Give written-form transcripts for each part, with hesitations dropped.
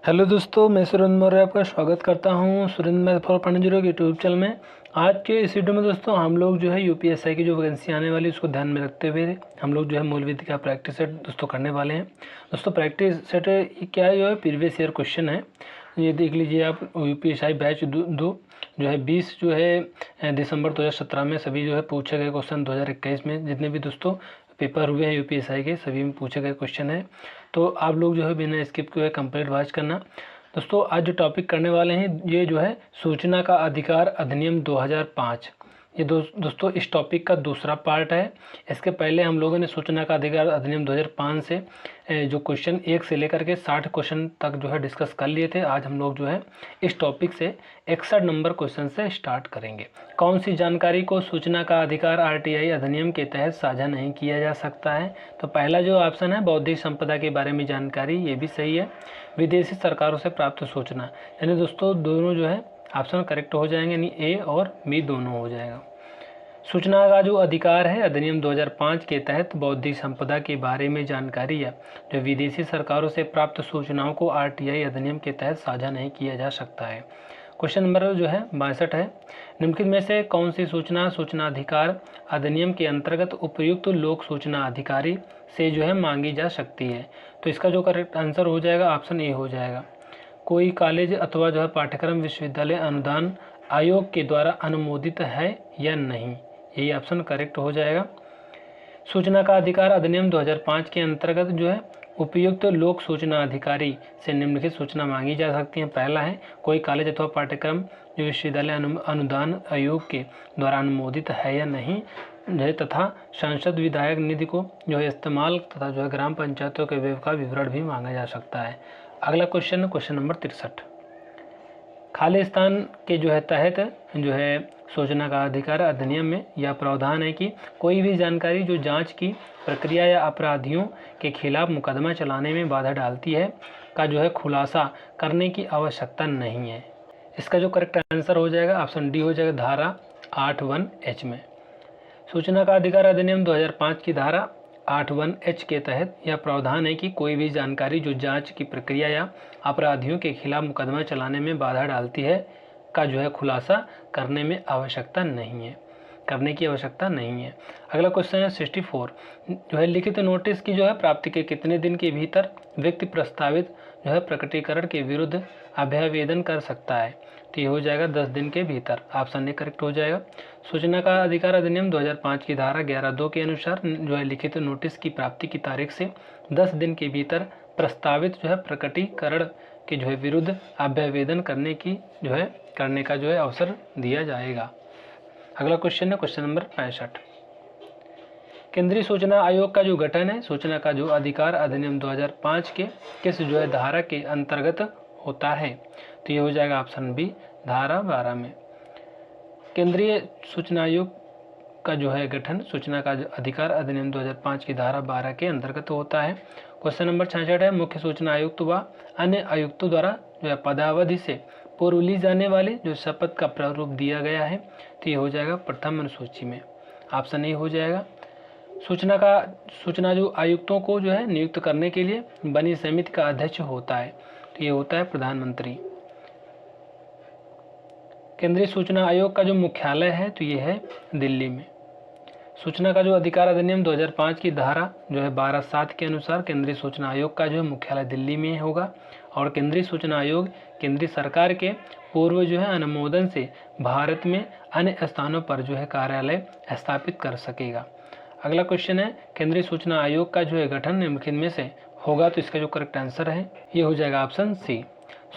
Hello दोस्तों, मैं सुरेंद्र मौर्य आपका स्वागत करता हूं सुरेंद्र मैथ फॉर पढ़ने जीरो के यूट्यूब चैनल में। आज के इस वीडियो में दोस्तों हम लोग जो है यूपीएससी की जो वैकेंसी आने वाली उसको ध्यान में रखते हुए हम लोग जो है मूल विधि का प्रैक्टिस सेट दोस्तों करने वाले हैं। दोस्तों प्रैक्टिस सेट क्या है, जो है प्रीवियस ईयर क्वेश्चन है। ये देख लीजिए आप, यूपीएससी बैच दो जो है 20 जो है दिसंबर 2017 में सभी जो है पूछे गए क्वेश्चन 2021 में जितने भी दोस्तों पेपर हुए हैं यूपीएससी के सभी में पूछे गए क्वेश्चन है। तो आप लोग जो है बिना स्किप के कंप्लीट वॉच करना। दोस्तों आज जो टॉपिक करने वाले हैं ये जो है सूचना का अधिकार अधिनियम 2005। ये दोस्तों इस टॉपिक का दूसरा पार्ट है। इसके पहले हम लोगों ने सूचना का अधिकार अधिनियम 2005 से जो क्वेश्चन 1 से लेकर के 60 क्वेश्चन तक जो है डिस्कस कर लिए थे। आज हम लोग जो है इस टॉपिक से 61 नंबर क्वेश्चन से स्टार्ट करेंगे। कौन सी जानकारी को सूचना का अधिकार आरटीआई अधिनियम के तहत साझा नहीं किया जा सकता है? तो पहला जो ऑप्शन है बौद्धिक संपदा के बारे में जानकारी, ये भी सही है। विदेशी सरकारों से प्राप्त सूचना, यानी दोस्तों दोनों जो है ऑप्शन करेक्ट हो जाएंगे, यानी ए और बी दोनों हो जाएगा। सूचना का जो अधिकार है अधिनियम 2005 के तहत बौद्धिक संपदा के बारे में जानकारी या जो विदेशी सरकारों से प्राप्त सूचनाओं को आरटीआई अधिनियम के तहत साझा नहीं किया जा सकता है। क्वेश्चन नंबर जो है 62 है, निम्नलिखित में से कौन सी सूचना अधिकार अधिनियम के अंतर्गत उपयुक्त लोक सूचना अधिकारी से जो है मांगी जा सकती है? तो इसका जो करेक्ट आंसर हो जाएगा ऑप्शन ए हो जाएगा। कोई कॉलेज अथवा जो है पाठ्यक्रम विश्वविद्यालय अनुदान आयोग के द्वारा अनुमोदित है या नहीं, यही ऑप्शन करेक्ट हो जाएगा। सूचना का अधिकार अधिनियम 2005 के अंतर्गत जो है उपयुक्त लोक सूचना अधिकारी से निम्नलिखित सूचना मांगी जा सकती है। पहला है कोई कॉलेज अथवा पाठ्यक्रम जो विश्वविद्यालय अनुदान आयोग के द्वारा अनुमोदित है या नहीं, तथा सांसद विधायक निधि को जो है इस्तेमाल तथा जो है ग्राम पंचायतों के व्यय का विवरण भी मांगा जा सकता है। अगला क्वेश्चन नंबर 63, खालिस्तान के जो है तहत जो है सूचना का अधिकार अधिनियम में यह प्रावधान है कि कोई भी जानकारी जो जांच की प्रक्रिया या अपराधियों के खिलाफ मुकदमा चलाने में बाधा डालती है का जो है खुलासा करने की आवश्यकता नहीं है। इसका जो करेक्ट आंसर हो जाएगा ऑप्शन डी हो जाएगा, धारा 8(1)(h) में। सूचना का अधिकार अधिनियम 2005 की धारा 8(1)(h) के तहत यह प्रावधान है कि कोई भी जानकारी जो जांच की प्रक्रिया या अपराधियों के खिलाफ मुकदमा चलाने में बाधा डालती है का जो है खुलासा करने की आवश्यकता नहीं है। अगला क्वेश्चन है 64, जो है लिखित नोटिस की जो है प्राप्ति के कितने दिन के भीतर व्यक्ति प्रस्तावित जो है प्रकटीकरण के विरुद्ध अभ्यावेदन कर सकता है? तो ये हो जाएगा 10 दिन के भीतर, ऑप्शन ए करेक्ट हो जाएगा। सूचना का अधिकार अधिनियम 2005 की धारा 11(2) के अनुसार जो है लिखित नोटिस की प्राप्ति की तारीख से 10 दिन के भीतर प्रस्तावित जो है प्रकटीकरण के जो है विरुद्ध अभ्यावेदन करने का जो है अवसर दिया जाएगा। अगला क्वेश्चन है क्वेश्चन नंबर 65, केंद्रीय सूचना आयोग का जो गठन है सूचना का जो अधिकार अधिनियम 2005 के किस जो है धारा के अंतर्गत होता है? तो ये हो जाएगा ऑप्शन बी, धारा 12 में। केंद्रीय सूचना आयोग का जो है गठन सूचना का अधिकार अधिनियम 2005 की धारा 12 के अंतर्गत होता है। क्वेश्चन नंबर 66 है, मुख्य सूचना आयुक्त व अन्य आयुक्तों द्वारा जो है पदावधि से पूर्व ली जाने वाले जो शपथ का प्रारूप दिया गया है, तो ये हो जाएगा प्रथम अनुसूची में, ऑप्शन ए हो जाएगा। सूचना जो आयुक्तों को जो है नियुक्त करने के लिए बनी समिति का अध्यक्ष होता है, तो ये होता है प्रधानमंत्री। केंद्रीय सूचना आयोग का जो मुख्यालय है तो ये है दिल्ली में। सूचना का जो अधिकार अधिनियम 2005 की धारा जो है 12(7) के अनुसार केंद्रीय सूचना आयोग का जो है मुख्यालय दिल्ली में होगा और केंद्रीय सूचना आयोग केंद्रीय सरकार के पूर्व जो है अनुमोदन से भारत में अन्य स्थानों पर जो है कार्यालय स्थापित कर सकेगा। अगला क्वेश्चन है, केंद्रीय सूचना आयोग का जो है गठन निम्नलिखित में से होगा? तो इसका जो करेक्ट आंसर है ये हो जाएगा ऑप्शन सी।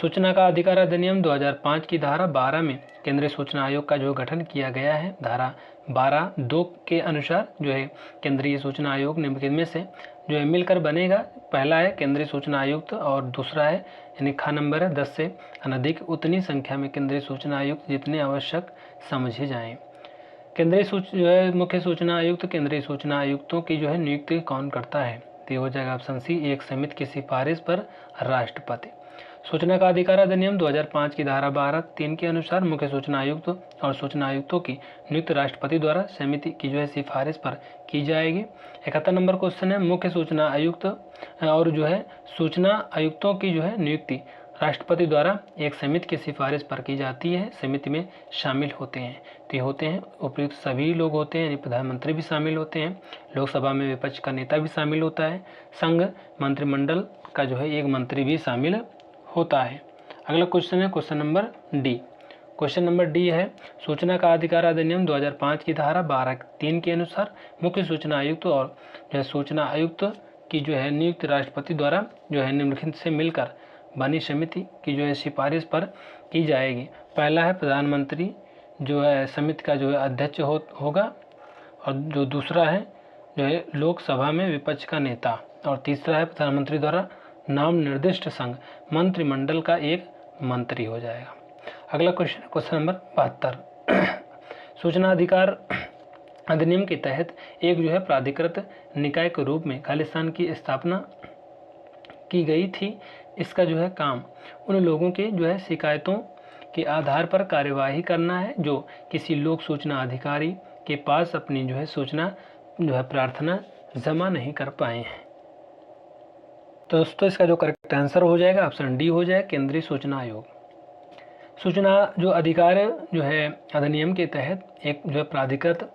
सूचना का अधिकार अधिनियम 2005 की धारा 12 में केंद्रीय सूचना आयोग का जो गठन किया गया है। धारा 12(2) के अनुसार जो है केंद्रीय सूचना आयोग निम्नलिखित में से जो है मिलकर बनेगा। पहला है केंद्रीय सूचना आयुक्त और दूसरा है यानी खा नंबर है 10 से अनधिक उतनी संख्या में केंद्रीय सूचना आयुक्त जितने आवश्यक समझे जाएं। जो है मुख्य सूचना आयुक्त केंद्रीय सूचना आयुक्तों की जो है नियुक्ति कौन करता है? तो हो जाएगा ऑप्शन सी, एक समिति की सिफारिश पर राष्ट्रपति। सूचना का अधिकार अधिनियम 2005 की धारा 12(3) के अनुसार मुख्य सूचना आयुक्त और सूचना आयुक्तों की नियुक्ति राष्ट्रपति द्वारा समिति की जो है सिफारिश पर की जाएगी। 71 नंबर क्वेश्चन है, मुख्य सूचना आयुक्त और जो है सूचना आयुक्तों की जो है नियुक्ति राष्ट्रपति द्वारा एक समिति की सिफारिश पर की जाती है। समिति में शामिल होते हैं तो ये होते हैं उपयुक्त सभी लोग होते हैं, यानी प्रधानमंत्री भी शामिल होते हैं, लोकसभा में विपक्ष का नेता भी शामिल होता है, संघ मंत्रिमंडल का जो है एक मंत्री भी शामिल होता है। अगला क्वेश्चन है question number D. Question number D है सूचना का अधिकार अधिनियम 2005 की धारा 12(3) के अनुसार मुख्य सूचना आयुक्त और जो है सूचना आयुक्त की जो है नियुक्ति राष्ट्रपति द्वारा जो है निम्नलिखित से मिलकर बनी समिति की जो है सिफारिश पर की जाएगी। पहला है प्रधानमंत्री जो है समिति का जो है अध्यक्ष होगा, और जो दूसरा है जो है लोकसभा में विपक्ष का नेता, और तीसरा है प्रधानमंत्री द्वारा नाम निर्दिष्ट संघ मंत्रिमंडल का एक मंत्री हो जाएगा। अगला क्वेश्चन क्वेश्चन नंबर 72। सूचना अधिकार अधिनियम के तहत एक जो है प्राधिकृत निकाय के रूप में खालिस्तान की स्थापना की गई थी। इसका जो है काम उन लोगों के जो है शिकायतों के आधार पर कार्यवाही करना है जो किसी लोक सूचना अधिकारी के पास अपनी जो है सूचना जो है प्रार्थना जमा नहीं कर पाए हैं। तो दोस्तों इसका जो करेक्ट आंसर हो जाएगा ऑप्शन डी हो जाएगा, केंद्रीय सूचना आयोग। सूचना जो अधिकार जो है अधिनियम के तहत एक जो है प्राधिकृत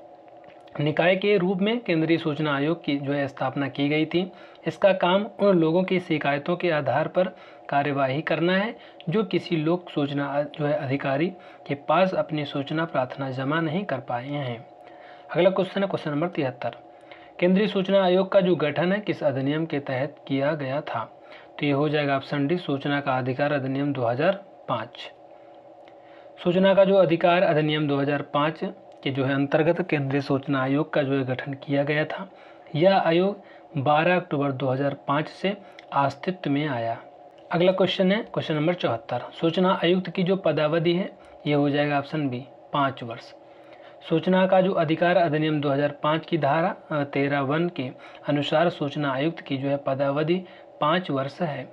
निकाय के रूप में केंद्रीय सूचना आयोग की जो है स्थापना की गई थी। इसका काम उन लोगों की शिकायतों के आधार पर कार्यवाही करना है जो किसी लोक सूचना जो है अधिकारी के पास अपनी सूचना प्रार्थना जमा नहीं कर पाए हैं। अगला क्वेश्चन है क्वेश्चन नंबर 73। केंद्रीय सूचना आयोग का जो गठन है किस अधिनियम के तहत किया गया था? तो ये हो जाएगा ऑप्शन डी, सूचना का अधिकार अधिनियम 2005। सूचना का जो अधिकार अधिनियम 2005 के जो है अंतर्गत केंद्रीय सूचना आयोग का जो है गठन किया गया था। यह आयोग 12 अक्टूबर 2005 से अस्तित्व में आया। अगला क्वेश्चन है क्वेश्चन नंबर 74। सूचना आयुक्त की जो पदावधि है ये हो जाएगा ऑप्शन बी, 5 वर्ष। सूचना का जो अधिकार अधिनियम 2005 की धारा 13(1) के अनुसार सूचना आयुक्त की जो है पदावधि 5 वर्ष है।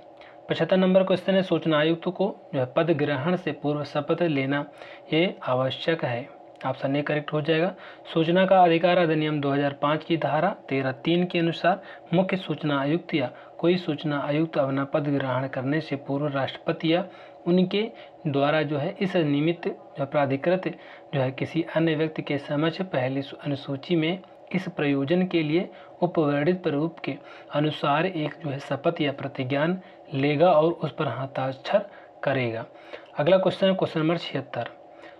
75 नंबर क्वेश्चन है सूचना आयुक्त को जो है पद ग्रहण से पूर्व शपथ लेना ये आवश्यक है। ऑप्शन ए करेक्ट हो जाएगा। सूचना का अधिकार अधिनियम 2005 की धारा 13(3) के अनुसार मुख्य सूचना आयुक्त या कोई सूचना आयुक्त अपना पद ग्रहण करने से पूर्व राष्ट्रपति या उनके द्वारा जो है इस निमित्त जो प्राधिकृत जो है किसी अन्य व्यक्ति के समक्ष पहली अनुसूची में इस प्रयोजन के लिए उपवर्णित प्रारूप के अनुसार एक जो है शपथ या प्रतिज्ञान लेगा और उस पर हस्ताक्षर करेगा। अगला क्वेश्चन है क्वेश्चन नंबर 76।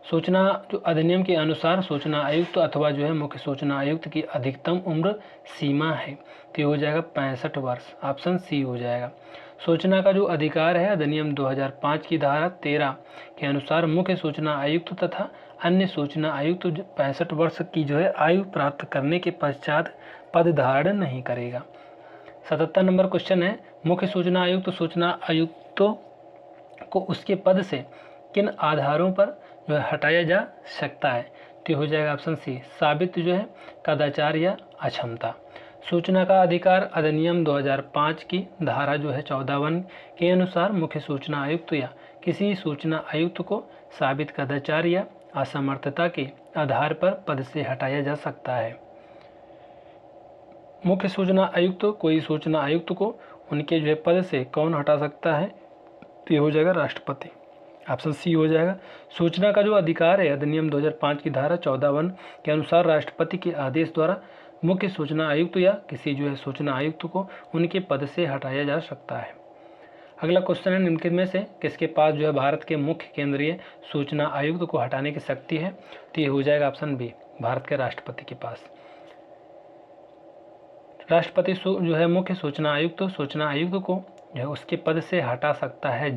सूचना जो अधिनियम के अनुसार सूचना आयुक्त अथवा जो है मुख्य सूचना आयुक्त की अधिकतम उम्र सीमा है तो ये हो जाएगा 65 वर्ष। ऑप्शन सी हो जाएगा। सूचना का जो अधिकार है अधिनियम 2005 की धारा 13 के अनुसार मुख्य सूचना आयुक्त तथा अन्य सूचना आयुक्त 65 वर्ष की जो है आयु प्राप्त करने के पश्चात पद धारण नहीं करेगा। 77 नंबर क्वेश्चन है मुख्य सूचना आयुक्तों को उसके पद से किन आधारों पर जो है हटाया जा सकता है? तो हो जाएगा ऑप्शन सी, साबित जो है कदाचार या अक्षमता। सूचना का अधिकार अधिनियम 2005 की धारा जो है 14(1) के अनुसार मुख्य सूचना आयुक्त या किसी सूचना आयुक्त को साबित कदाचार या असमर्थता के आधार पर पद से हटाया जा सकता है। मुख्य सूचना आयुक्त कोई सूचना आयुक्त को उनके जो है पद से कौन हटा सकता है? तो ये हो जाएगा राष्ट्रपति। ऑप्शन सी हो जाएगा। सूचना का जो अधिकार है अधिनियम 2005 की धारा 14(1) के अनुसार राष्ट्रपति के आदेश द्वारा मुख्य सूचना आयुक्त या किसी जो है सूचना आयुक्त को उनके पद से हटाया जा सकता है। अगला क्वेश्चन है निम्नलिखित में से किसके पास जो है भारत के मुख्य केंद्रीय सूचना आयुक्त को हटाने की शक्ति है? तो ये हो जाएगा ऑप्शन बी, भारत के राष्ट्रपति के पास। राष्ट्रपति जो है मुख्य सूचना आयुक्त को जो है उसके पद से हटा सकता है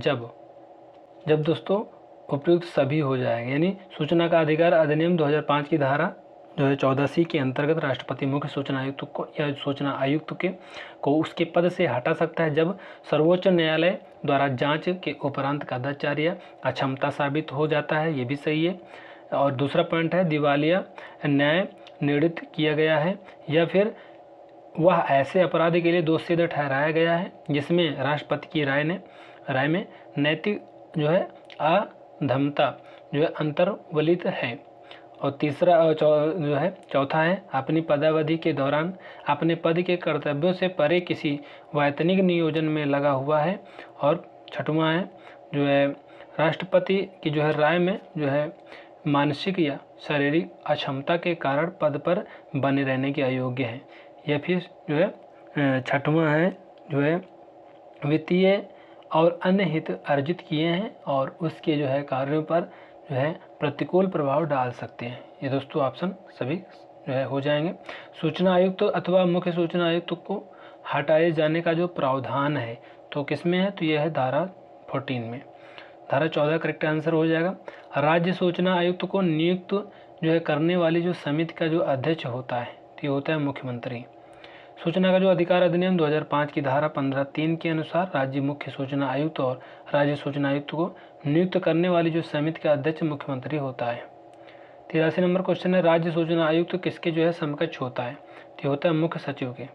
जब दोस्तों उपयुक्त सभी हो जाएंगे, यानी सूचना का अधिकार अधिनियम 2005 की धारा जो है 14(c) के अंतर्गत राष्ट्रपति मुख्य सूचना आयुक्त को या सूचना आयुक्त को उसके पद से हटा सकता है जब सर्वोच्च न्यायालय द्वारा जांच के उपरांत कदाचार या अक्षमता साबित हो जाता है। ये भी सही है। और दूसरा पॉइंट है दिवालिया न्याय निर्णित किया गया है या फिर वह ऐसे अपराध के लिए दोषी ठहराया गया है जिसमें राष्ट्रपति की राय में नैतिक जो है अधमता जो है अंतर्वलित है। और तीसरा जो है चौथा है अपनी पदावधि के दौरान अपने पद के कर्तव्यों से परे किसी वैतनिक नियोजन में लगा हुआ है। और छठवां है जो है राष्ट्रपति की जो है राय में जो है मानसिक या शारीरिक अक्षमता के कारण पद पर बने रहने के अयोग्य हैं। या फिर जो है छठवां है जो है वित्तीय और अन्य हित अर्जित किए हैं और उसके जो है कार्यों पर जो है प्रतिकूल प्रभाव डाल सकते हैं। ये दोस्तों ऑप्शन सभी जो है हो जाएंगे। सूचना आयुक्त अथवा मुख्य सूचना आयुक्त को हटाए जाने का जो प्रावधान है तो किसमें है, तो यह है धारा 14 में। धारा 14 करेक्ट आंसर हो जाएगा। राज्य सूचना आयुक्त को नियुक्त जो है करने वाली जो समिति का जो अध्यक्ष होता है तो ये होता है मुख्यमंत्री। सूचना का जो अधिकार अधिनियम 2005 की धारा 15(3) के अनुसार राज्य मुख्य सूचना आयुक्त और राज्य सूचना आयुक्त को नियुक्त करने वाली जो समिति का अध्यक्ष मुख्यमंत्री होता है। 83 नंबर क्वेश्चन है, राज्य सूचना आयुक्त किसके जो है समकक्ष होता है, तो होता है मुख्य सचिव के।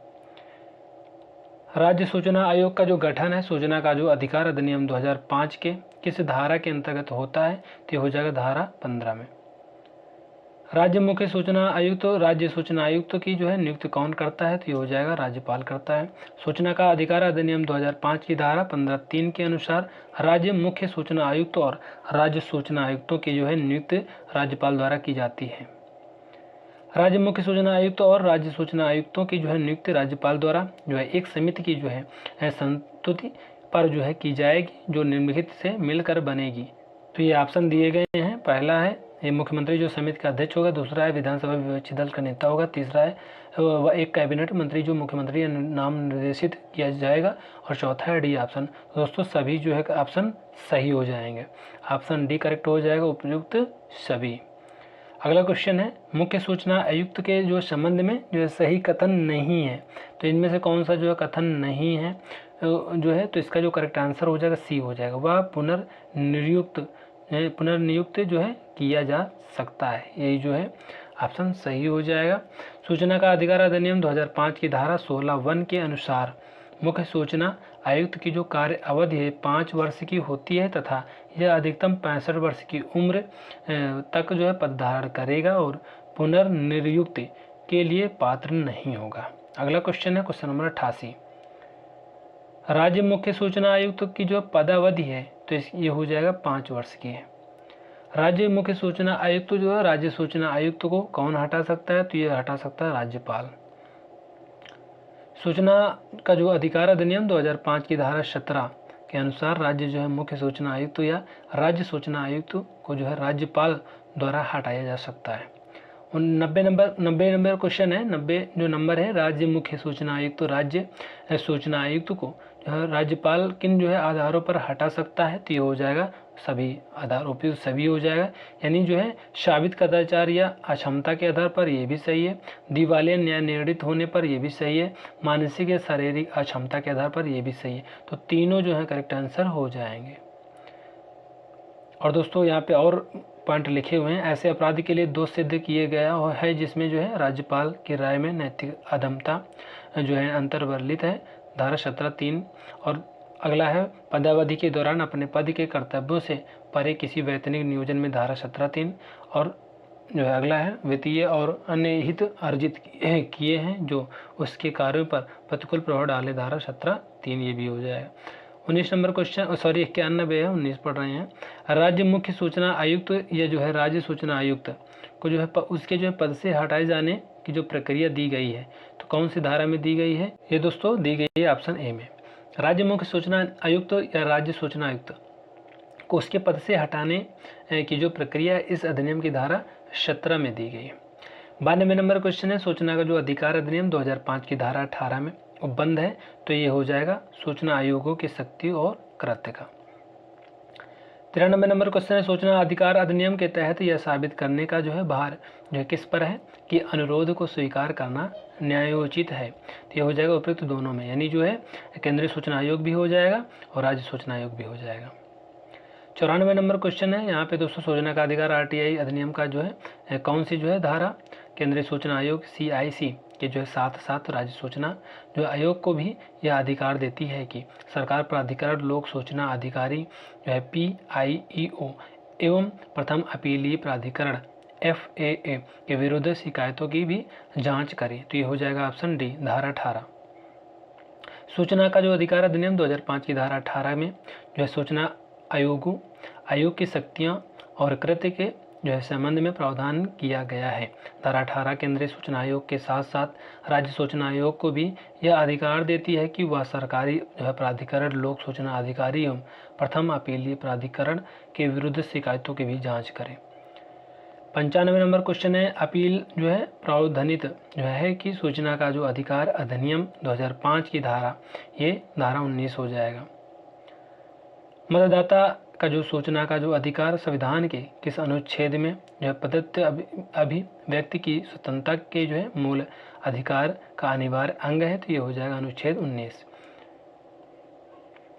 राज्य सूचना आयोग का जो गठन है सूचना का जो अधिकार अधिनियम 2005 के किस धारा के अंतर्गत होता है, तो हो जाएगा धारा 15 में। राज्य मुख्य सूचना आयुक्त राज्य सूचना आयुक्त की जो है नियुक्ति कौन करता है, तो ये हो जाएगा राज्यपाल करता है। सूचना का अधिकार अधिनियम 2005 की धारा 15(3) के अनुसार राज्य मुख्य सूचना आयुक्त और राज्य सूचना आयुक्तों की जो है नियुक्ति राज्यपाल द्वारा की जाती है। राज्य मुख्य सूचना आयुक्त और राज्य सूचना आयुक्तों की जो है नियुक्ति राज्यपाल द्वारा जो है एक समिति की जो है संस्तुति पर जो है की जाएगी जो निम्नलिखित से मिलकर बनेगी। तो ये ऑप्शन दिए गए हैं। पहला है ये मुख्यमंत्री जो समिति का अध्यक्ष होगा, दूसरा है विधानसभा विपक्षी दल का नेता होगा, तीसरा है एक कैबिनेट मंत्री जो मुख्यमंत्री नाम निर्देशित किया जाएगा और चौथा है डी ऑप्शन। दोस्तों सभी जो है ऑप्शन सही हो जाएंगे। ऑप्शन डी करेक्ट हो जाएगा, उपयुक्त सभी। अगला क्वेश्चन है, मुख्य सूचना आयुक्त के जो संबंध में जो है सही कथन नहीं है, तो इनमें से कौन सा जो है कथन नहीं है जो है, तो इसका जो करेक्ट आंसर हो जाएगा सी हो जाएगा। वह पुनर्नियुक्त जो है किया जा सकता है, यही जो है ऑप्शन सही हो जाएगा। सूचना का अधिकार अधिनियम 2005 की धारा 16(1) के अनुसार मुख्य सूचना आयुक्त की जो कार्य अवधि है 5 वर्ष की होती है तथा यह अधिकतम 65 वर्ष की उम्र तक जो है पद धारण करेगा और पुनर्नियुक्ति के लिए पात्र नहीं होगा। अगला क्वेश्चन है क्वेश्चन नंबर 88। राज्य मुख्य सूचना आयुक्त की जो पदावधि है तो ये हो जाएगा 5 वर्ष की है। राज्य मुख्य सूचना आयुक्त जो है राज्य सूचना आयुक्त को कौन हटा सकता है, तो ये हटा सकता है राज्यपाल। सूचना का जो अधिकार अधिनियम 2005 की धारा 17 के अनुसार राज्य जो है मुख्य सूचना आयुक्त या राज्य सूचना आयुक्त को जो है राज्यपाल द्वारा हटाया जा सकता है। 90 नंबर क्वेश्चन है, 90 जो नंबर है, राज्य मुख्य सूचना आयुक्त तो राज्य सूचना आयुक्त को जो है राज्यपाल किन जो है आधारों पर हटा सकता है, तो ये हो जाएगा सभी आधार उपयुक्त सभी हो जाएगा। यानी जो है साबित कदाचार या अक्षमता के आधार पर ये भी सही है, दिवालिया न्याय निर्णित होने पर ये भी सही है, मानसिक या शारीरिक अक्षमता के आधार पर ये भी सही है। तो तीनों जो है करेक्ट आंसर हो जाएंगे। और दोस्तों यहाँ पे और पॉइंट लिखे हुए हैं, ऐसे अपराध के लिए दोष सिद्ध किए गया है जिसमें जो है राज्यपाल की राय में नैतिक अधमता जो है अंतर्वर्लित है, धारा 17(3। और अगला है पदावधि के दौरान अपने पद के कर्तव्यों से परे किसी वैतनिक नियोजन में, धारा 17(3। और जो है अगला है वित्तीय और अन्य हित अर्जित किए हैं जो उसके कार्यों पर प्रतिकूल प्रभाव डाले, धारा 17(3 ये भी हो जाएगा। 19 नंबर क्वेश्चन 91 है, 19 पढ़ रहे हैं। राज्य मुख्य सूचना आयुक्त या जो है राज्य सूचना आयुक्त को जो है उसके जो है पद से हटाए जाने की जो प्रक्रिया दी गई है तो कौन सी धारा में दी गई है, ये दोस्तों दी गई है ऑप्शन ए में। राज्य मुख्य सूचना आयुक्त या राज्य सूचना आयुक्त को उसके पद से हटाने की जो प्रक्रिया इस अधिनियम की धारा 17 में दी गई है। 92 नंबर क्वेश्चन है, सूचना का जो अधिकार अधिनियम 2005 की धारा 18 में उपबंध है, तो ये हो जाएगा सूचना आयोगों की शक्ति और कृत्य का। 93 नंबर क्वेश्चन है, सूचना अधिकार अधिनियम के तहत यह साबित करने का जो है भार जो है किस पर है कि अनुरोध को स्वीकार करना न्यायोचित है, तो ये हो जाएगा उपयुक्त दोनों में, यानी जो है केंद्रीय सूचना आयोग भी हो जाएगा और राज्य सूचना आयोग भी हो जाएगा। 94 नंबर क्वेश्चन है, यहाँ पे दोस्तों सूचना का अधिकार RTI अधिनियम का जो है कौन सी जो है धारा केंद्रीय सूचना आयोग CIC के जो है साथ राज्य सूचना जो आयोग को भी यह अधिकार देती है कि सरकार प्राधिकरण लोक सूचना अधिकारी जो है PIEO एवं प्रथम अपीलीय प्राधिकरण FAA के विरुद्ध शिकायतों की भी जांच करे, तो ये हो जाएगा ऑप्शन डी धारा 18। सूचना का जो अधिकार अधिनियम 2005 की धारा 18 में जो है सूचना आयोग की शक्तियाँ और कृत्य के जो है संबंध में प्रावधान किया गया है। धारा 18 केंद्रीय सूचना आयोग के साथ साथ राज्य सूचना आयोग को भी यह अधिकार देती है कि वह सरकारी जो है प्राधिकरण, लोक सूचना अधिकारी एवं प्रथम अपीलीय प्राधिकरण के विरुद्ध शिकायतों की भी जांच करे। 95 नंबर क्वेश्चन है, अपील जो है प्रावधानित जो है कि सूचना का जो अधिकार अधिनियम 2005 की धारा, ये धारा 19 हो जाएगा। मतदाता का जो सूचना का जो अधिकार संविधान के किस अनुच्छेद में जो है प्रदत्त अभिव्यक्ति की स्वतंत्रता के जो है मूल अधिकार का अनिवार्य अंग है, तो ये हो जाएगा अनुच्छेद 19।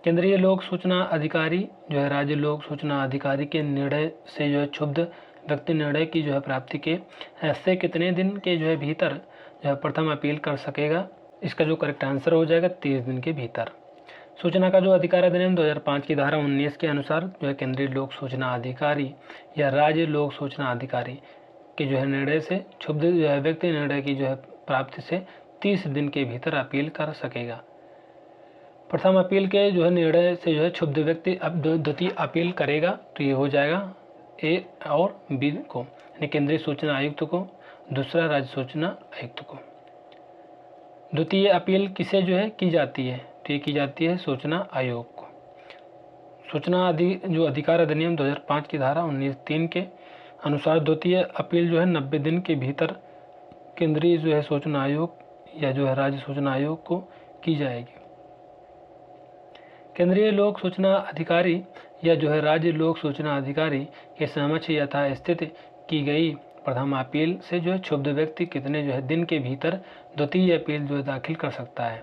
केंद्रीय लोक सूचना अधिकारी जो है राज्य लोक सूचना अधिकारी के निर्णय से जो है क्षुब्ध व्यक्ति निर्णय की जो है प्राप्ति के ऐसे कितने दिन के जो है भीतर जो है प्रथम अपील कर सकेगा। इसका जो करेक्ट आंसर हो जाएगा 30 दिन के भीतर। सूचना का जो अधिकार अधिनियम 2005 की धारा 19 के अनुसार जो है केंद्रीय लोक सूचना अधिकारी या राज्य लोक सूचना अधिकारी के जो है निर्णय से क्षुब्ध जो है व्यक्ति निर्णय की जो है प्राप्ति से 30 दिन के भीतर अपील कर सकेगा। प्रथम अपील के जो है निर्णय से जो है क्षुब्ध व्यक्ति अब द्वितीय अपील करेगा, तो ये हो जाएगा ए और बी को, यानी केंद्रीय सूचना आयुक्त को, दूसरा राज्य सूचना आयुक्त को। द्वितीय अपील किसे जो है की जाती है, तो ये की जाती है सूचना आयोग को। सूचना जो अधिकार अधिनियम 2005 की धारा 19(3) के अनुसार द्वितीय अपील जो है 90 दिन के भीतर केंद्रीय जो है सूचना आयोग या जो है राज्य सूचना आयोग को की जाएगी। केंद्रीय लोक सूचना अधिकारी या जो है राज्य लोक सूचना अधिकारी के समक्ष यथास्थित की गई प्रथम अपील से जो है क्षुब्ध व्यक्ति कितने जो है दिन के भीतर द्वितीय अपील जो है दाखिल कर सकता है।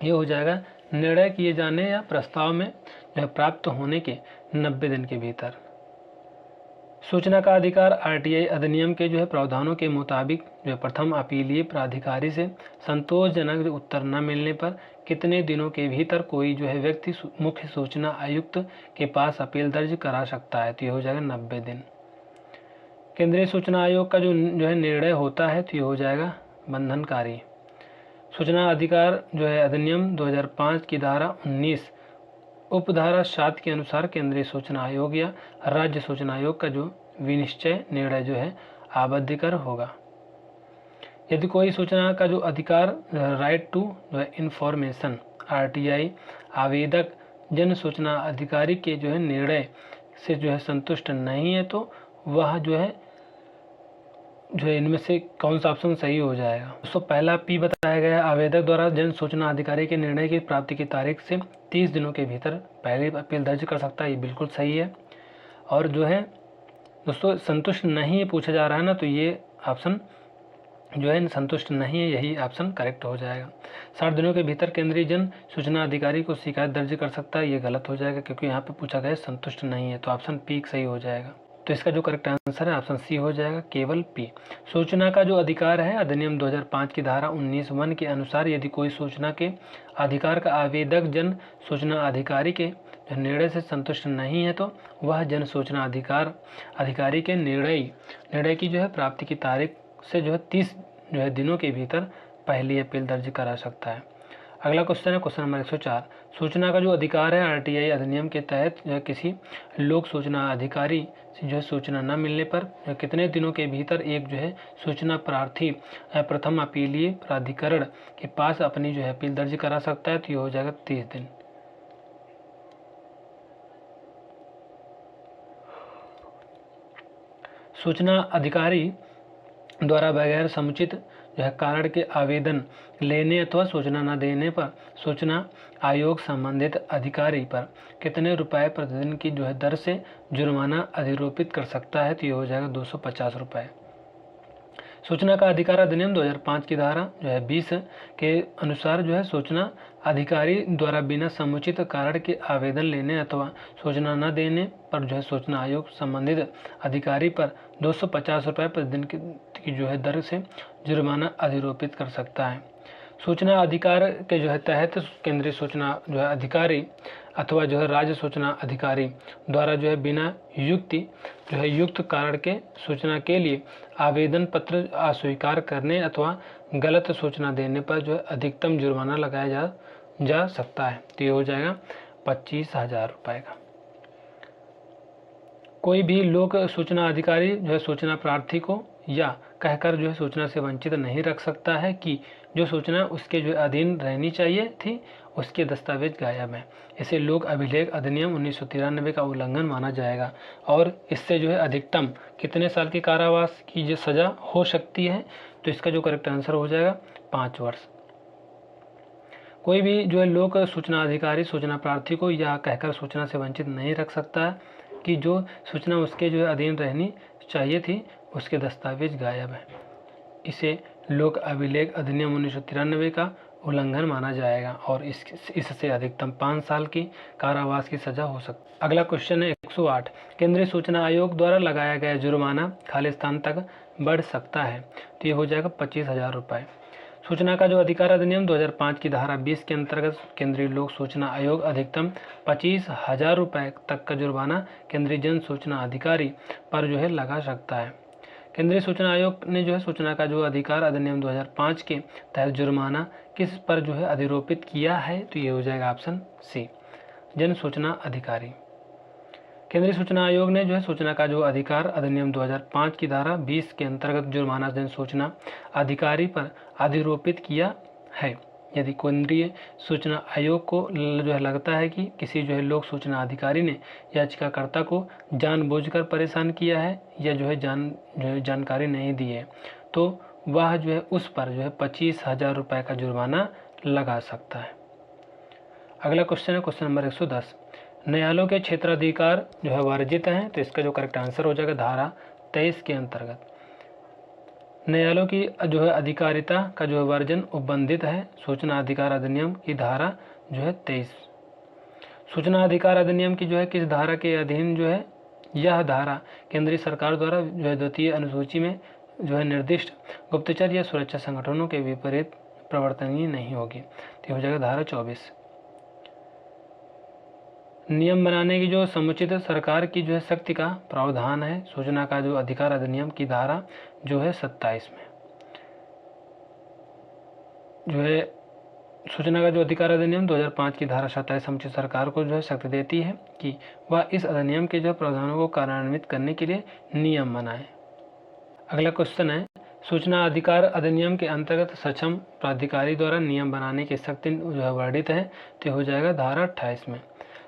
ये हो जाएगा निर्णय किए जाने या प्रस्ताव में जो है प्राप्त होने के 90 दिन के भीतर। सूचना का अधिकार आरटीआई अधिनियम के जो है प्रावधानों के मुताबिक जो है प्रथम अपीलीय प्राधिकारी से संतोषजनक उत्तर न मिलने पर कितने दिनों के भीतर कोई जो है व्यक्ति मुख्य सूचना आयुक्त के पास अपील दर्ज करा सकता है, तो ये हो जाएगा 90 दिन। केंद्रीय सूचना आयोग का जो है निर्णय होता है, तो ये हो जाएगा बंधनकारी। सूचना अधिकार जो है अधिनियम 2005 की धारा 19 उपधारा 7 के अनुसार केंद्रीय सूचना आयोग या राज्य सूचना आयोग का जो विनिश्चय निर्णय जो है आबद्धिकर होगा। यदि कोई सूचना का जो अधिकार राइट टू जो है इंफॉर्मेशन आरटीआई आवेदक जन सूचना अधिकारी के जो है निर्णय से जो है संतुष्ट नहीं है, तो वह जो है इनमें से कौन सा ऑप्शन सही हो जाएगा। दोस्तों पहला पी बताया गया, आवेदक द्वारा जन सूचना अधिकारी के निर्णय की प्राप्ति की तारीख से 30 दिनों के भीतर पहले अपील दर्ज कर सकता है, ये बिल्कुल सही है। और जो है दोस्तों संतुष्ट नहीं पूछा जा रहा है ना, तो ये ऑप्शन जो है संतुष्ट नहीं है, यही ऑप्शन करेक्ट हो जाएगा। 60 दिनों के भीतर केंद्रीय जन सूचना अधिकारी को शिकायत दर्ज कर सकता है, ये गलत हो जाएगा क्योंकि यहाँ पे पूछा गया संतुष्ट नहीं है, तो ऑप्शन पी सही हो जाएगा। तो इसका जो करेक्ट आंसर है ऑप्शन सी हो जाएगा, केवल पी। सूचना का जो अधिकार है अधिनियम 2005 की धारा 19(1) के अनुसार यदि कोई सूचना के अधिकार का आवेदक जन सूचना अधिकारी के निर्णय से संतुष्ट नहीं है, तो वह जन सूचना अधिकारी के निर्णय की जो है प्राप्ति की तारीख से जो है 30 जो है दिनों के भीतर पहली अपील दर्ज करा सकता है। अगला क्वेश्चन है क्वेश्चन नंबर 104। सूचना का जो अधिकार है आरटीआई अधिनियम के तहत जो है किसी लोक सूचना अधिकारी से जो है सूचना न मिलने पर कितने दिनों के भीतर एक जो है सूचना प्रार्थी प्रथम अपीलीय प्राधिकरण के पास अपनी जो है अपील दर्ज करा सकता है, तो ये हो जाएगा 30 दिन। सूचना अधिकारी द्वारा बगैर समुचित जो है कारण के आवेदन लेने अथवा सूचना न देने पर सूचना आयोग संबंधित अधिकारी पर कितने रुपए प्रतिदिन की जो है दर से जुर्माना अधिरोपित कर सकता है, तो ये हो जाएगा 250 रुपये। सूचना का अधिकार अधिनियम 2005 की धारा जो है 20 के अनुसार जो है सूचना अधिकारी द्वारा बिना समुचित कारण के आवेदन लेने अथवा सूचना न देने पर जो है सूचना आयोग संबंधित अधिकारी पर 250 रुपये प्रतिदिन की जो है दर से जुर्माना अधिरोपित कर सकता है। सूचना अधिकार के जो है तहत केंद्रीय सूचना जो है अधिकारी अथवा जो है राज्य सूचना अधिकारी द्वारा जो है बिना युक्त कारण के सूचना के लिए आवेदन पत्र अस्वीकार करने अथवा गलत सूचना देने पर जो है अधिकतम जुर्माना लगाया जा सकता है, तो ये हो जाएगा 25,000 रुपये का। कोई भी लोक सूचना अधिकारी जो है सूचना प्रार्थी को या कहकर जो है सूचना से वंचित नहीं रख सकता है कि जो सूचना उसके जो अधीन रहनी चाहिए थी उसके दस्तावेज गायब हैं। इसे लोक अभिलेख अधिनियम 1993 का उल्लंघन माना जाएगा और इससे जो है अधिकतम कितने साल की कारावास की जो सज़ा हो सकती है, तो इसका जो करेक्ट आंसर हो जाएगा 5 वर्ष। कोई भी जो है लोक सूचना अधिकारी सूचना प्रार्थी को यह कहकर सूचना से वंचित नहीं रख सकता है कि जो सूचना उसके जो है अधीन रहनी चाहिए थी उसके दस्तावेज गायब हैं। इसे लोक अभिलेख अधिनियम 1993 का उल्लंघन माना जाएगा और इससे अधिकतम 5 साल की कारावास की सजा हो सकती है। अगला क्वेश्चन है 108। केंद्रीय सूचना आयोग द्वारा लगाया गया जुर्माना खालिस्तान तक बढ़ सकता है, तो ये हो जाएगा 25,000 रुपये। सूचना का जो अधिकार अधिनियम 2005 की धारा 20 के अंतर्गत केंद्रीय लोक सूचना आयोग अधिकतम 25,000 रुपये तक का जुर्माना केंद्रीय जन सूचना अधिकारी पर जो है लगा सकता है। केंद्रीय सूचना आयोग ने जो है सूचना का जो अधिकार अधिनियम 2005 के तहत जुर्माना किस पर जो है अधिरोपित किया है, तो ये हो जाएगा ऑप्शन सी, जन सूचना अधिकारी। केंद्रीय सूचना आयोग ने जो है सूचना का जो अधिकार अधिनियम 2005 की धारा 20 के अंतर्गत जुर्माना जन सूचना अधिकारी पर अधिरोपित किया है। यदि केंद्रीय सूचना आयोग को जो है लगता है कि किसी जो है लोक सूचना अधिकारी ने याचिकाकर्ता को जानबूझकर परेशान किया है या जो है जानकारी नहीं दी है, तो वह जो है उस पर जो है 25,000 रुपये का जुर्माना लगा सकता है। अगला क्वेश्चन है क्वेश्चन नंबर 110। न्यायालयों के क्षेत्राधिकार जो है वर्जित हैं, तो इसका जो करेक्ट आंसर हो जाएगा धारा 23 के अंतर्गत। न्यायालयों की जो है अधिकारिता का जो है वर्जन उपबंधित है सूचना अधिकार अधिनियम की धारा जो है 23। सूचना अधिकार अधिनियम की जो है किस धारा के अधीन जो है यह धारा केंद्रीय सरकार द्वारा जो है द्वितीय अनुसूची में जो है निर्दिष्ट गुप्तचर या सुरक्षा संगठनों के विपरीत प्रवर्तनीय नहीं होगी, तो हो जाएगा धारा 24। नियम बनाने की जो समुचित सरकार की जो है शक्ति का प्रावधान है सूचना का जो अधिकार अधिनियम की धारा जो है 27 में। जो है सूचना का जो अधिकार अधिनियम 2005 की धारा 27 समुचित सरकार को जो है शक्ति देती है कि वह इस अधिनियम के जो प्रावधानों को कार्यान्वित करने के लिए नियम बनाए। अगला क्वेश्चन है सूचना अधिकार अधिनियम के अंतर्गत सक्षम प्राधिकारी द्वारा नियम बनाने की शक्ति जो है वर्णित है, तो हो जाएगा धारा 28 में।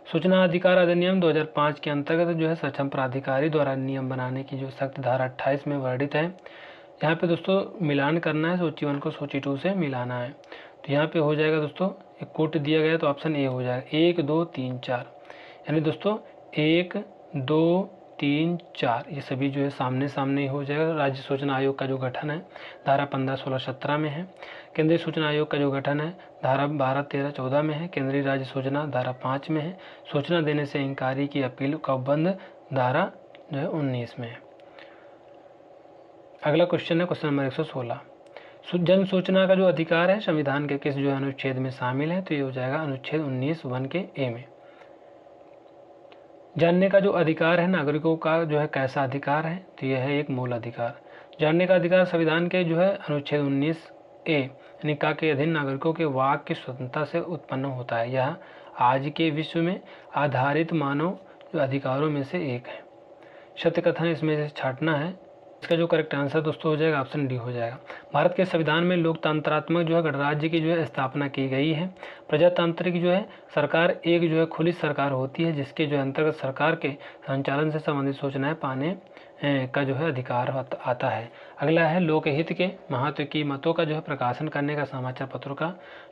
सूचना अधिकार अधिनियम 2005 के अंतर्गत जो है सक्षम प्राधिकारी द्वारा नियम बनाने की जो शक्ति धारा 28 में वर्णित है। यहाँ पे दोस्तों मिलान करना है, सूची 1 को सूची 2 से मिलाना है, तो यहाँ पे हो जाएगा दोस्तों एक कोट दिया गया तो ऑप्शन ए हो जाएगा 1 2 3 4, यानी दोस्तों 1 2 3 4 ये सभी जो है सामने सामने ही हो जाएगा। राज्य सूचना आयोग का जो गठन है धारा 15 16 17 में है। केंद्रीय सूचना आयोग का जो गठन है धारा 12 13 14 में है। केंद्रीय राज्य सूचना धारा 5 में है। सूचना देने से इंकारी की अपील का उपबंध धारा जो है 19 में है। अगला क्वेश्चन है क्वेश्चन नंबर 116। जन सूचना का जो अधिकार है संविधान के किस जो है अनुच्छेद में शामिल है, तो ये हो जाएगा अनुच्छेद 19(1) के ए में। जानने का जो अधिकार है नागरिकों का जो है कैसा अधिकार है, तो यह है एक मूल अधिकार। जानने का अधिकार संविधान के जो है अनुच्छेद 19(a) यानी का के अधीन नागरिकों के वाक की स्वतंत्रता से उत्पन्न होता है। यह आज के विश्व में आधारित मानव जो अधिकारों में से एक है। सत्य कथन इसमें से छांटना है। इसका जो करेक्ट आंसर दोस्तों हो जाएगा ऑप्शन डी हो जाएगा। भारत के संविधान में लोकतंत्रात्मक जो है गणराज्य की जो है स्थापना की गई है। प्रजातांत्रिक जो है सरकार एक जो है खुली सरकार होती है जिसके जो अंतर्गत सरकार के संचालन से संबंधित सूचनाएं पाने का जो है अधिकार आता है। अगला है लोकहित के महत्व की मतों का जो है प्रकाशन करने का समाचार पत्रों का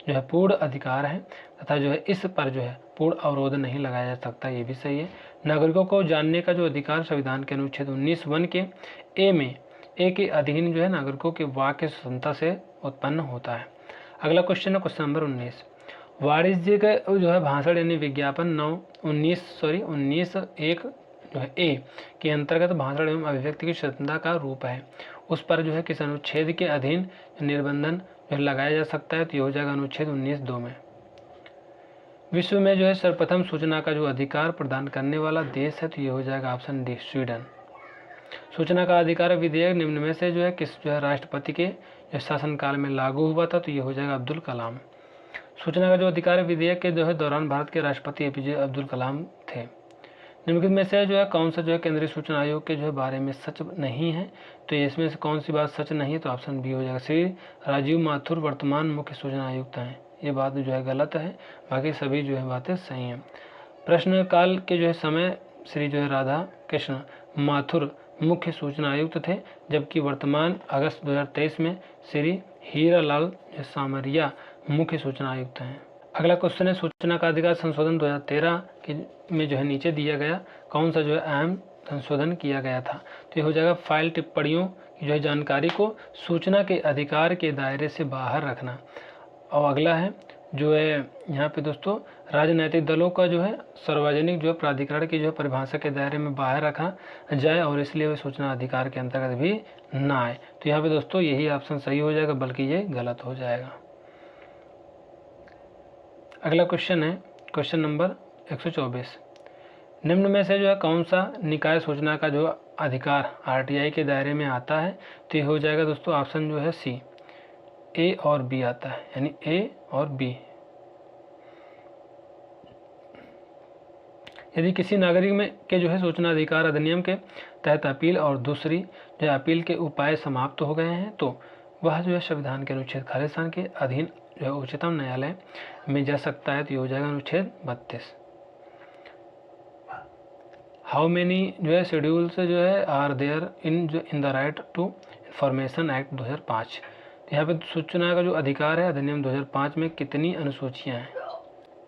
जो है पूर्ण अधिकार है तथा जो है इस पर जो है पूर्ण अवरोध नहीं लगाया जा सकता, ये भी सही है। नागरिकों को जानने का जो अधिकार संविधान के अनुच्छेद 19(1) के ए में ए के अधीन जो है नागरिकों के वाक की स्वतंत्रता से उत्पन्न होता है। अगला क्वेश्चन है क्वेश्चन नंबर 19। वाणिज्यिक जो है भाषण यानी विज्ञापन 19(1) जो है ए के अंतर्गत भाषण एवं अभिव्यक्ति की स्वतंत्रता का रूप है। उस पर जो है किस अनुच्छेद के अधीन निर्बंधन जो है लगाया जा सकता है, तो ये हो जाएगा अनुच्छेद 19(2) में। विश्व में जो है सर्वप्रथम सूचना का जो अधिकार प्रदान करने वाला देश है, तो ये हो जाएगा ऑप्शन डी स्वीडन। सूचना का अधिकार विधेयक निम्न में से जो है किस जो है राष्ट्रपति के जो शासनकाल में लागू हुआ था, तो ये हो जाएगा अब्दुल कलाम। सूचना का जो अधिकार विधेयक के जो है दौरान भारत के राष्ट्रपति एपीजे अब्दुल कलाम थे। निम्नलिखित में से जो है कौन सा जो है केंद्रीय सूचना आयोग के जो है बारे में सच नहीं है, तो इसमें से कौन सी बात सच नहीं है, तो ऑप्शन बी हो जाएगा। श्री राजीव माथुर वर्तमान मुख्य सूचना आयुक्त हैं, ये बात जो है गलत है, बाकी सभी जो है बातें सही हैं। प्रश्नकाल के जो है समय श्री जो है राधा कृष्ण माथुर मुख्य सूचना आयुक्त थे, जबकि वर्तमान अगस्त 2023 में श्री हीरालाल सामरिया मुख्य सूचना आयुक्त हैं। अगला क्वेश्चन है सूचना का अधिकार संशोधन 2013 के में जो है नीचे दिया गया कौन सा जो है अहम संशोधन किया गया था, तो ये हो जाएगा फाइल टिप्पणियों की जो है जानकारी को सूचना के अधिकार के दायरे से बाहर रखना। और अगला है जो है यहाँ पे दोस्तों राजनीतिक दलों का जो है सार्वजनिक जो है प्राधिकरण की जो है परिभाषा के दायरे में बाहर रखा जाए और इसलिए वे सूचना अधिकार के अंतर्गत भी ना आए, तो यहाँ पे दोस्तों यही ऑप्शन सही हो जाएगा, बल्कि ये गलत हो जाएगा। अगला क्वेश्चन है क्वेश्चन नंबर 124, निम्न में से जो है कौन सा निकाय सूचना का जो अधिकार आरटीआई के दायरे में आता है, तो ये हो जाएगा दोस्तों ऑप्शन जो है सी, ए और बी आता है, यानी ए और बी। यदि किसी नागरिक में के जो है सूचना अधिकार अधिनियम के तहत अपील और दूसरी जो है अपील के उपाय समाप्त हो गए हैं, तो वह जो है संविधान के अनुच्छेद खालिस्तान के अधीन जो है उच्चतम न्यायालय में जा सकता है, तो ये हो जाएगा अनुच्छेद 32। हाउ मेनी जो है शेड्यूल्स जो है are there in the right to information act 2005, यहाँ पे सूचना का जो अधिकार है अधिनियम 2005 में कितनी अनुसूचियां हैं,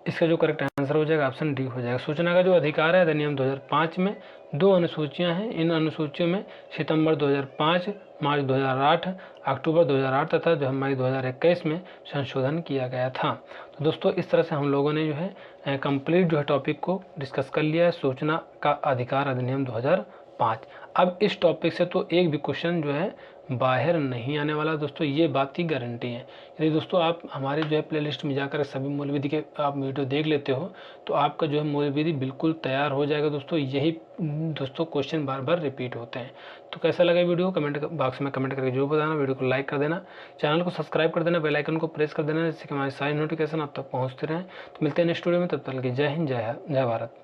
इसका जो करेक्ट आंसर हो जाएगा ऑप्शन डी हो जाएगा। सूचना का जो अधिकार है अधिनियम 2005 में 2 अनुसूचियां हैं, इन अनुसूचियों में सितंबर 2005, मार्च 2008, अक्टूबर 2008 तथा जो मई 2021 में संशोधन किया गया था। तो दोस्तों इस तरह से हम लोगों ने जो है कंप्लीट जो है टॉपिक को डिस्कस कर लिया है, सूचना का अधिकार अधिनियम 2005। अब इस टॉपिक से तो एक भी क्वेश्चन जो है बाहर नहीं आने वाला दोस्तों, ये बात की गारंटी है। यदि दोस्तों आप हमारे जो है प्लेलिस्ट में जाकर सभी मूल विधि के आप वीडियो देख लेते हो तो आपका जो है मूल विधि बिल्कुल तैयार हो जाएगा दोस्तों। यही दोस्तों क्वेश्चन बार बार रिपीट होते हैं। तो कैसा लगा वीडियो कमेंट बॉक्स में कमेंट करके जरूर बताना, वीडियो को लाइक कर देना, चैनल को सब्सक्राइब कर देना, बेल आइकन को प्रेस कर देना, जिससे कि हमारी सारी नोटिफिकेशन आप तक पहुँचते रहें। तो मिलते हैं नेक्स्ट वीडियो में, तब तक के जय हिंद, जय भारत।